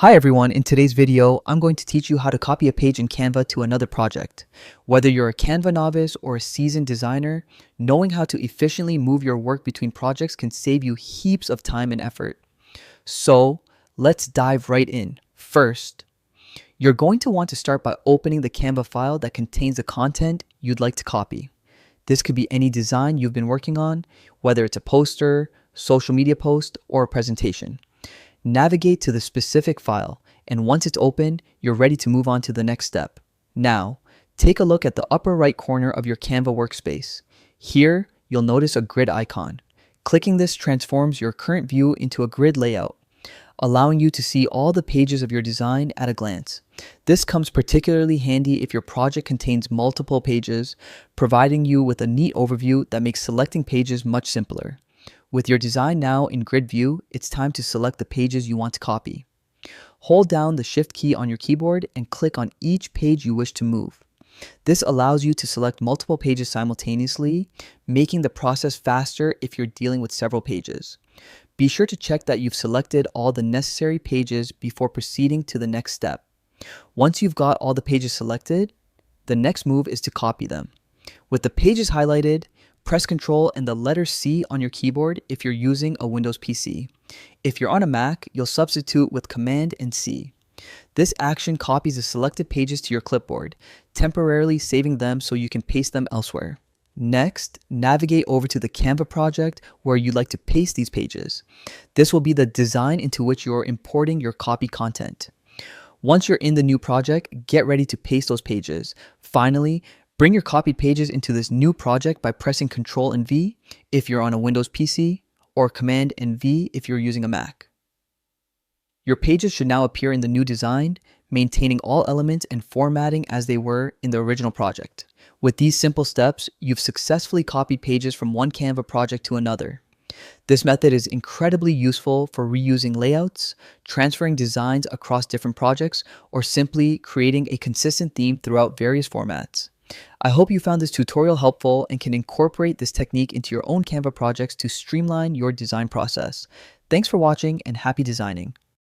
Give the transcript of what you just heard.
Hi everyone, in today's video, I'm going to teach you how to copy a page in Canva to another project. Whether you're a Canva novice or a seasoned designer, knowing how to efficiently move your work between projects can save you heaps of time and effort. So let's dive right in. First, you're going to want to start by opening the Canva file that contains the content you'd like to copy. This could be any design you've been working on, whether it's a poster, social media post, or a presentation. Navigate to the specific file, and once it's open, you're ready to move on to the next step. Now, take a look at the upper right corner of your Canva workspace. Here, you'll notice a grid icon. Clicking this transforms your current view into a grid layout, allowing you to see all the pages of your design at a glance. This comes particularly handy if your project contains multiple pages, providing you with a neat overview that makes selecting pages much simpler. With your design now in grid view, it's time to select the pages you want to copy. Hold down the Shift key on your keyboard and click on each page you wish to move. This allows you to select multiple pages simultaneously, making the process faster if you're dealing with several pages. Be sure to check that you've selected all the necessary pages before proceeding to the next step. Once you've got all the pages selected, the next move is to copy them. With the pages highlighted, press Ctrl and the letter C on your keyboard if you're using a Windows PC. If you're on a Mac, you'll substitute with Command and C. This action copies the selected pages to your clipboard, temporarily saving them so you can paste them elsewhere. Next, navigate over to the Canva project where you'd like to paste these pages. This will be the design into which you're importing your copy content. Once you're in the new project, get ready to paste those pages. Finally, bring your copied pages into this new project by pressing Ctrl and V if you're on a Windows PC or Command and V if you're using a Mac. Your pages should now appear in the new design, maintaining all elements and formatting as they were in the original project. With these simple steps, you've successfully copied pages from one Canva project to another. This method is incredibly useful for reusing layouts, transferring designs across different projects, or simply creating a consistent theme throughout various formats. I hope you found this tutorial helpful and can incorporate this technique into your own Canva projects to streamline your design process. Thanks for watching and happy designing.